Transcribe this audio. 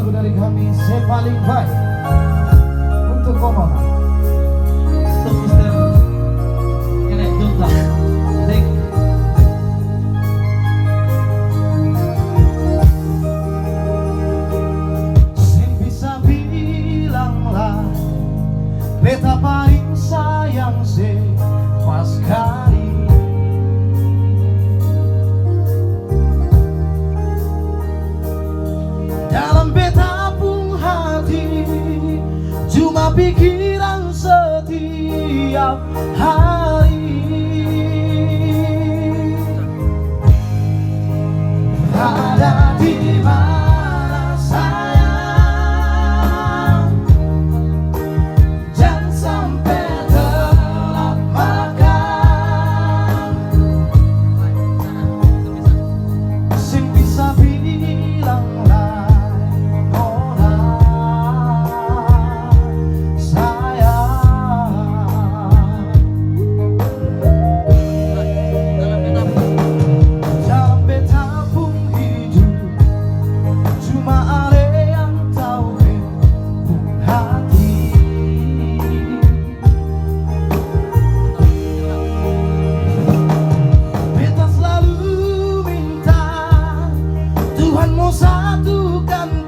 lagu dari kami, Sepaling Baik untuk Komona. Untuk Mister Kenek Junta. Thank you. Sing bisa bilang lah beta paling sayang se pas kali dalam beta pun hati, cuma pikiran setiap hari. Ada di mana sayang, jangan sampai telat makan. Sing bisa bilang lah Nona sayang, dalam beta pun hidup, cuma ada yang tahu pun hati. Beta selalu minta Tuhan mau satukan